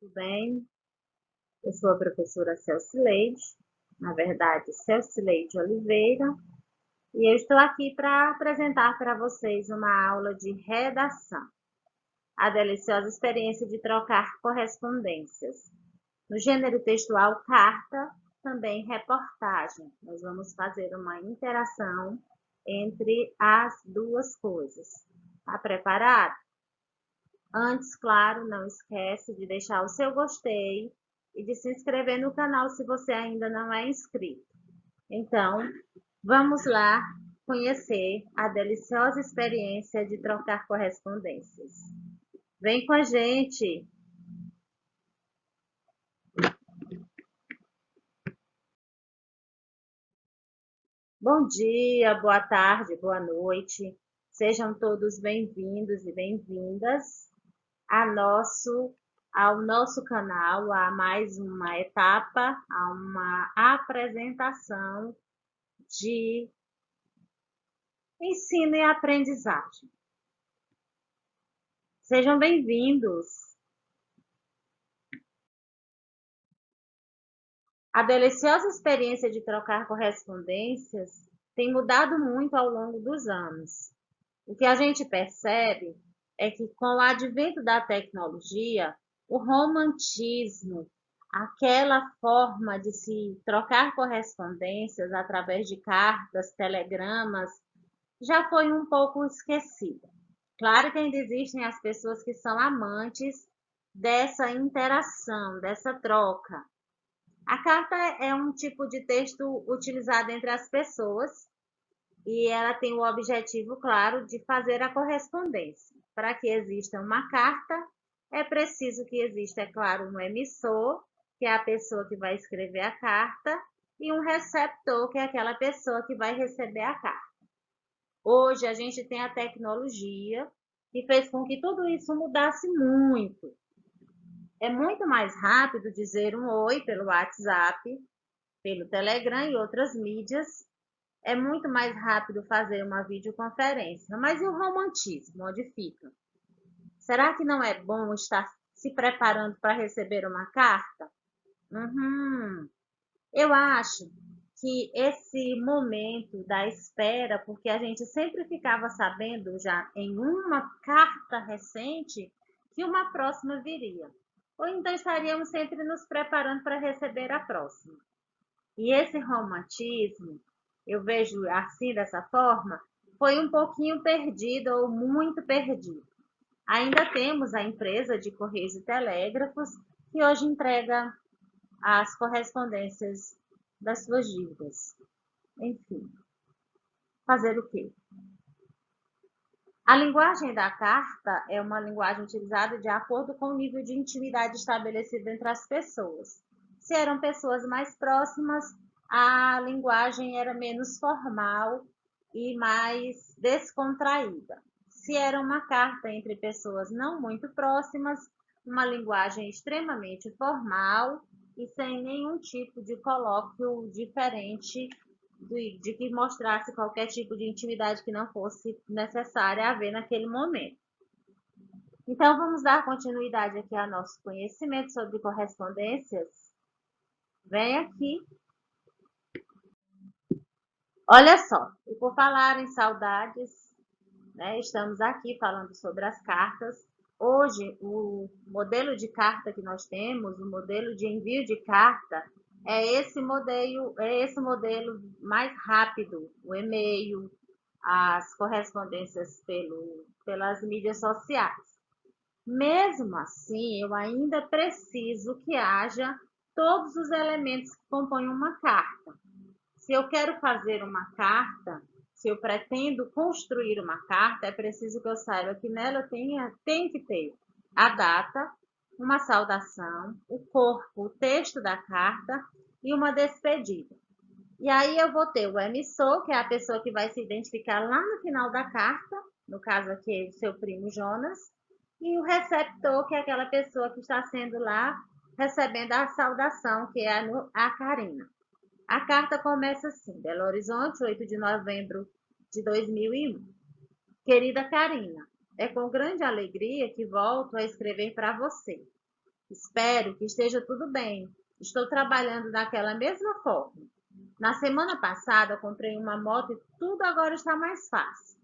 tudo bem? Eu sou a professora Celcileide, na verdade, Celcileide Oliveira, e eu estou aqui para apresentar para vocês uma aula de redação, a deliciosa experiência de trocar correspondências. No gênero textual, carta, também reportagem. Nós vamos fazer uma interação entre as duas coisas. Está preparado? Antes, claro, não esquece de deixar o seu gostei e de se inscrever no canal se você ainda não é inscrito. Então, vamos lá conhecer a deliciosa experiência de trocar correspondências. Vem com a gente! Bom dia, boa tarde, boa noite. Sejam todos bem-vindos e bem-vindas ao nosso canal, a mais uma etapa, a uma apresentação de ensino e aprendizagem. Sejam bem-vindos. A deliciosa experiência de trocar correspondências tem mudado muito ao longo dos anos. O que a gente percebe é que, com o advento da tecnologia, o romantismo, aquela forma de se trocar correspondências através de cartas, telegramas, já foi um pouco esquecida. Claro que ainda existem as pessoas que são amantes dessa interação, dessa troca. A carta é um tipo de texto utilizado entre as pessoas e ela tem o objetivo, claro, de fazer a correspondência. Para que exista uma carta, é preciso que exista, é claro, um emissor, que é a pessoa que vai escrever a carta, e um receptor, que é aquela pessoa que vai receber a carta. Hoje a gente tem a tecnologia que fez com que tudo isso mudasse muito. É muito mais rápido dizer um oi pelo WhatsApp, pelo Telegram e outras mídias. É muito mais rápido fazer uma videoconferência. Mas e o romantismo, onde fica? Será que não é bom estar se preparando para receber uma carta? Eu acho que esse momento da espera, porque a gente sempre ficava sabendo já em uma carta recente que uma próxima viria. Ou então estaríamos sempre nos preparando para receber a próxima. E esse romantismo, eu vejo assim, dessa forma, foi um pouquinho perdido ou muito perdido. Ainda temos a empresa de Correios e Telégrafos, que hoje entrega as correspondências das suas dívidas. Enfim, fazer o quê? A linguagem da carta é uma linguagem utilizada de acordo com o nível de intimidade estabelecido entre as pessoas. Se eram pessoas mais próximas, a linguagem era menos formal e mais descontraída. Se era uma carta entre pessoas não muito próximas, uma linguagem extremamente formal e sem nenhum tipo de colóquio diferente de que mostrasse qualquer tipo de intimidade que não fosse necessária haver naquele momento. Então, vamos dar continuidade aqui ao nosso conhecimento sobre correspondências. Vem aqui. Olha só, e por falar em saudades, né, estamos aqui falando sobre as cartas. Hoje, o modelo de carta que nós temos, o modelo de envio de carta, é esse modelo mais rápido, o e-mail, as correspondências pelas mídias sociais. Mesmo assim, eu ainda preciso que haja todos os elementos que compõem uma carta. Se eu quero fazer uma carta, se eu pretendo construir uma carta, é preciso que eu saiba que nela tem que ter a data, uma saudação, o corpo, o texto da carta e uma despedida. E aí eu vou ter o emissor, que é a pessoa que vai se identificar lá no final da carta, no caso aqui é o seu primo Jonas, e o receptor, que é aquela pessoa que está sendo lá recebendo a saudação, que é a Karina. A carta começa assim: Belo Horizonte, 8 de novembro de 2001. Querida Karina, é com grande alegria que volto a escrever para você. Espero que esteja tudo bem. Estou trabalhando daquela mesma forma. Na semana passada, comprei uma moto e tudo agora está mais fácil.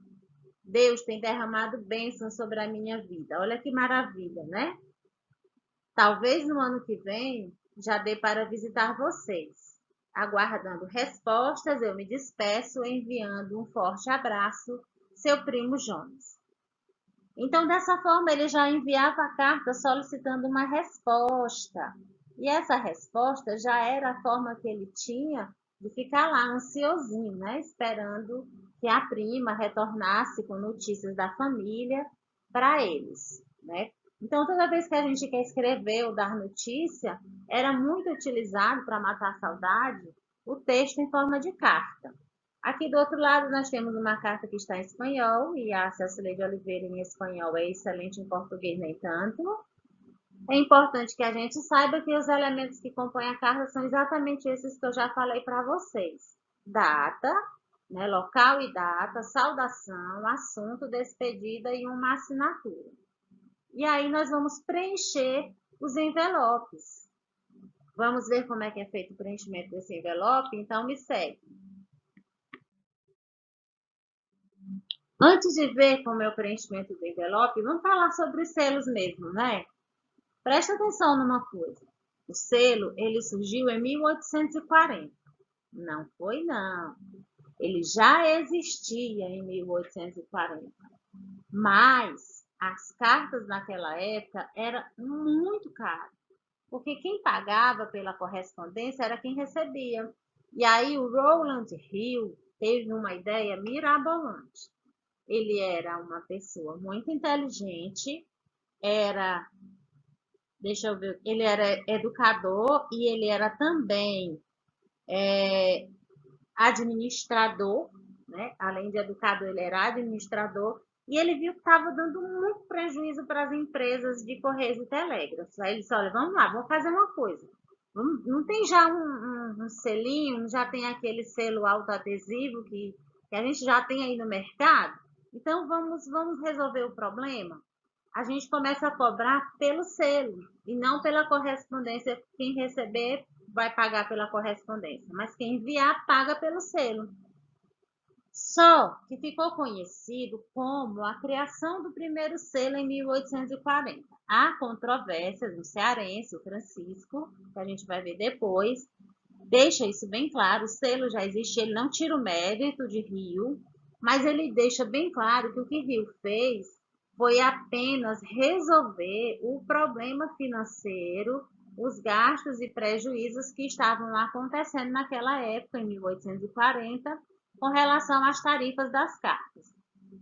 Deus tem derramado bênçãos sobre a minha vida. Olha que maravilha, né? Talvez no ano que vem já dê para visitar vocês. Aguardando respostas, eu me despeço enviando um forte abraço, seu primo Jones. Então, dessa forma, ele já enviava a carta solicitando uma resposta. E essa resposta já era a forma que ele tinha de ficar lá ansiosinho, né? Esperando que a prima retornasse com notícias da família para eles, né? Então, toda vez que a gente quer escrever ou dar notícia, era muito utilizado para matar a saudade o texto em forma de carta. Aqui do outro lado nós temos uma carta que está em espanhol e a Cecília de Oliveira em espanhol é excelente, em português nem tanto. É importante que a gente saiba que os elementos que compõem a carta são exatamente esses que eu já falei para vocês. Data, né, local e data, saudação, assunto, despedida e uma assinatura. E aí nós vamos preencher os envelopes. Vamos ver como é que é feito o preenchimento desse envelope? Então me segue. Antes de ver como é o preenchimento do envelope, vamos falar sobre os selos mesmo, né? Presta atenção numa coisa. O selo, ele surgiu em 1840. Não foi, não. Ele já existia em 1840. Mas as cartas naquela época eram muito caras. Porque quem pagava pela correspondência era quem recebia. E aí o Rowland Hill teve uma ideia mirabolante. Ele era uma pessoa muito inteligente, era, deixa eu ver, ele era educador e ele era também administrador, né? Além de educador, ele era administrador. E ele viu que estava dando muito prejuízo para as empresas de Correios e Telégrafos. Aí ele disse, olha, vamos lá, vamos fazer uma coisa. Não tem já um selinho, já tem aquele selo autoadesivo que a gente já tem aí no mercado? Então, vamos resolver o problema? A gente começa a cobrar pelo selo e não pela correspondência. Quem receber vai pagar pela correspondência, mas quem enviar paga pelo selo. Só que ficou conhecido como a criação do primeiro selo em 1840. Há controvérsias no cearense, o Francisco, que a gente vai ver depois, deixa isso bem claro, o selo já existe, ele não tira o mérito de Rio, mas ele deixa bem claro que o que Rio fez foi apenas resolver o problema financeiro, os gastos e prejuízos que estavam acontecendo naquela época, em 1840, com relação às tarifas das cartas.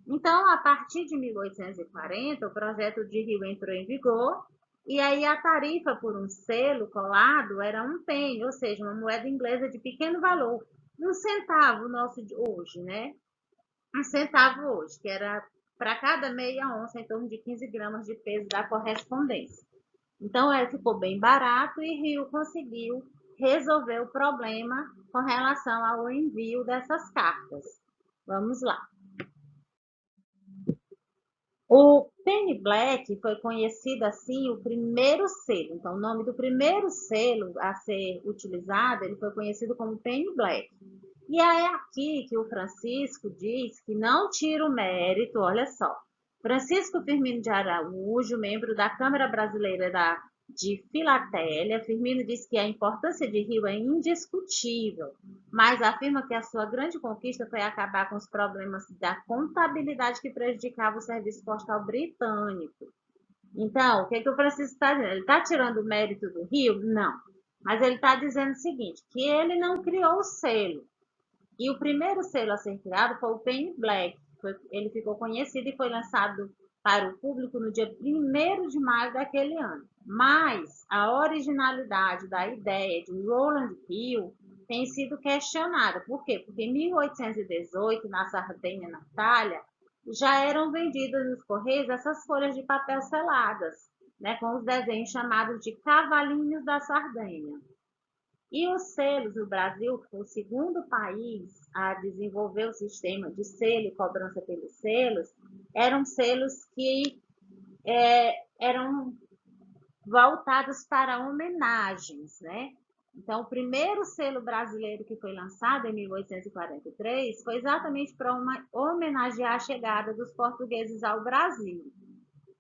Então, a partir de 1840, o projeto de Rio entrou em vigor e aí a tarifa por um selo colado era um penny, ou seja, uma moeda inglesa de pequeno valor, um centavo nosso de hoje, né? Um centavo hoje, que era para cada meia onça, em torno de 15 gramas de peso da correspondência. Então, ficou bem barato e Rio conseguiu resolver o problema com relação ao envio dessas cartas. Vamos lá. O Penny Black foi conhecido assim o primeiro selo. Então, o nome do primeiro selo a ser utilizado, ele foi conhecido como Penny Black. E é aqui que o Francisco diz que não tira o mérito, olha só. Francisco Firmino de Araújo, membro da Câmara Brasileira de Filatélia, Firmino diz que a importância de Rio é indiscutível, mas afirma que a sua grande conquista foi acabar com os problemas da contabilidade que prejudicava o serviço postal britânico. Então, o que o Francisco está dizendo? Ele está tirando o mérito do Rio? Não. Mas ele está dizendo o seguinte, que ele não criou o selo. E o primeiro selo a ser criado foi o Penny Black. Ele ficou conhecido e foi lançado para o público no dia 1º de maio daquele ano. Mas a originalidade da ideia de Rowland Hill tem sido questionada. Por quê? Porque em 1818, na Sardenha, na Itália, já eram vendidas nos Correios essas folhas de papel seladas, né, com os desenhos chamados de cavalinhos da Sardenha. E os selos, o Brasil foi o segundo país a desenvolver o sistema de selo e cobrança pelos selos, eram selos que eram voltados para homenagens, né? Então, o primeiro selo brasileiro que foi lançado em 1843 foi exatamente para homenagear a chegada dos portugueses ao Brasil.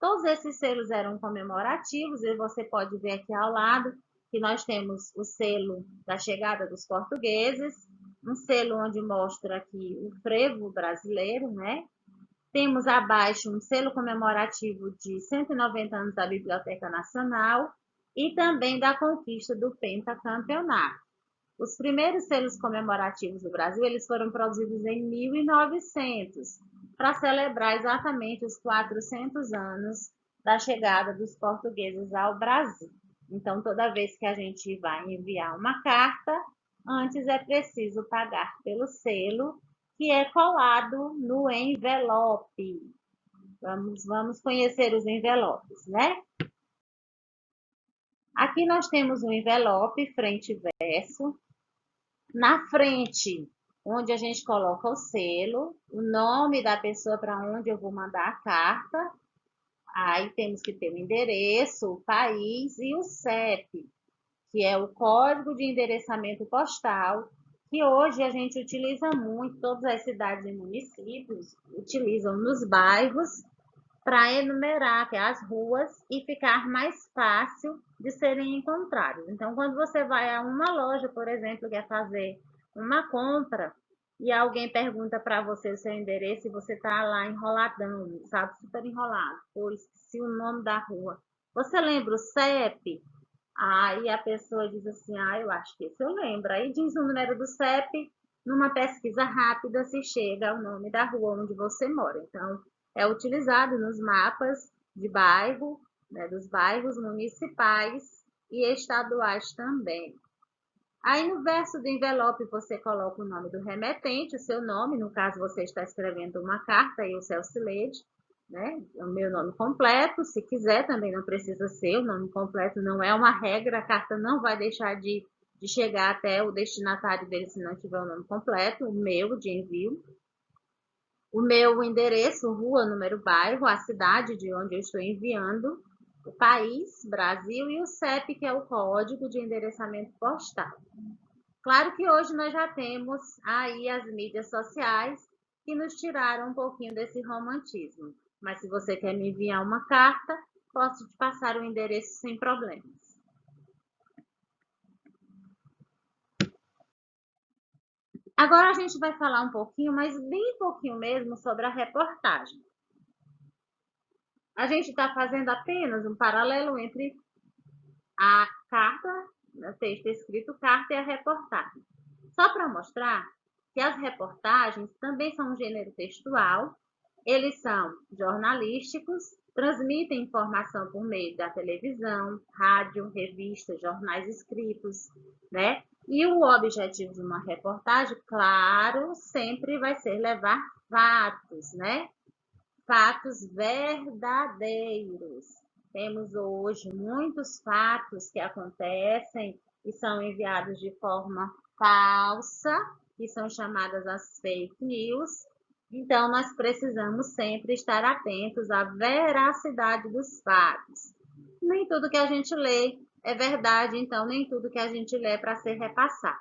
Todos esses selos eram comemorativos, e você pode ver aqui ao lado que nós temos o selo da chegada dos portugueses, um selo onde mostra aqui o frevo brasileiro, né? Temos abaixo um selo comemorativo de 190 anos da Biblioteca Nacional e também da conquista do pentacampeonato. Os primeiros selos comemorativos do Brasil, eles foram produzidos em 1900, para celebrar exatamente os 400 anos da chegada dos portugueses ao Brasil. Então, toda vez que a gente vai enviar uma carta, antes é preciso pagar pelo selo, que é colado no envelope. Vamos conhecer os envelopes, né? Aqui nós temos um envelope frente e verso. Na frente, onde a gente coloca o selo, o nome da pessoa para onde eu vou mandar a carta. Aí temos que ter o endereço, o país e o CEP, que é o Código de Endereçamento Postal, que hoje a gente utiliza muito, todas as cidades e municípios utilizam nos bairros para enumerar as ruas e ficar mais fácil de serem encontrados. Então, quando você vai a uma loja, por exemplo, quer fazer uma compra e alguém pergunta para você o seu endereço e você está lá enroladão, sabe, super enrolado, pois se o nome da rua. Você lembra o CEP? Aí a pessoa diz assim, eu acho que esse eu lembro. Aí diz o número do CEP, numa pesquisa rápida se chega ao nome da rua onde você mora. Então, é utilizado nos mapas de bairro, né, dos bairros municipais e estaduais também. Aí no verso do envelope você coloca o nome do remetente, o seu nome, no caso você está escrevendo uma carta e o Celso Leite, né? O meu nome completo, se quiser também não precisa ser, o nome completo não é uma regra, a carta não vai deixar de chegar até o destinatário dele se não tiver o nome completo, o meu de envio. O meu endereço, rua, número, bairro, a cidade de onde eu estou enviando, o país, Brasil, e o CEP, que é o Código de Endereçamento Postal. Claro que hoje nós já temos aí as mídias sociais que nos tiraram um pouquinho desse romantismo. Mas se você quer me enviar uma carta, posso te passar o endereço sem problemas. Agora a gente vai falar um pouquinho, mas bem pouquinho mesmo, sobre a reportagem. A gente está fazendo apenas um paralelo entre a carta, o texto escrito carta e a reportagem. Só para mostrar que as reportagens também são um gênero textual, eles são jornalísticos, transmitem informação por meio da televisão, rádio, revistas, jornais escritos, né? E o objetivo de uma reportagem, claro, sempre vai ser levar fatos, né? Fatos verdadeiros. Temos hoje muitos fatos que acontecem e são enviados de forma falsa, que são chamadas as fake news. Então, nós precisamos sempre estar atentos à veracidade dos fatos. Nem tudo que a gente lê é verdade, então nem tudo que a gente lê é para ser repassado.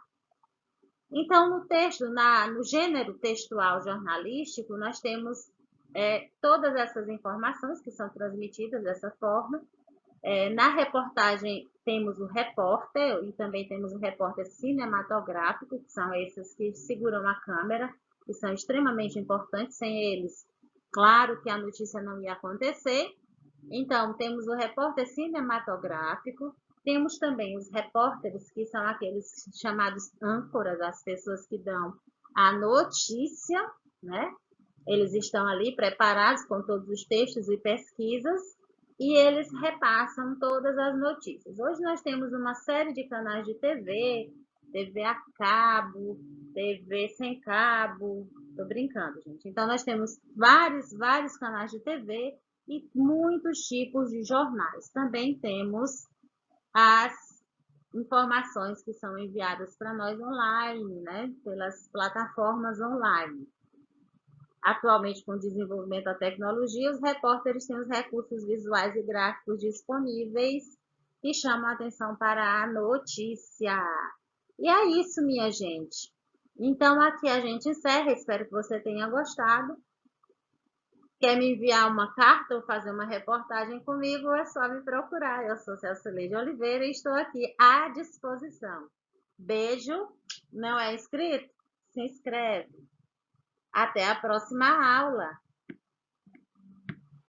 Então, no texto, no gênero textual jornalístico, nós temos todas essas informações que são transmitidas dessa forma. Na reportagem temos o repórter e também temos o repórter cinematográfico, que são esses que seguram a câmera, que são extremamente importantes. Sem eles, claro que a notícia não ia acontecer. Então, temos o repórter cinematográfico, temos também os repórteres, que são aqueles chamados âncoras, as pessoas que dão a notícia, né? Eles estão ali preparados com todos os textos e pesquisas e eles repassam todas as notícias. Hoje nós temos uma série de canais de TV, TV a cabo, TV sem cabo, tô brincando, gente. Então nós temos vários canais de TV e muitos tipos de jornais. Também temos as informações que são enviadas para nós online, né, pelas plataformas online. Atualmente, com o desenvolvimento da tecnologia, os repórteres têm os recursos visuais e gráficos disponíveis que chamam a atenção para a notícia. E é isso, minha gente. Então, aqui a gente encerra. Espero que você tenha gostado. Quer me enviar uma carta ou fazer uma reportagem comigo? É só me procurar. Eu sou Celcileide Oliveira e estou aqui à disposição. Beijo. Não é inscrito? Se inscreve. Até a próxima aula.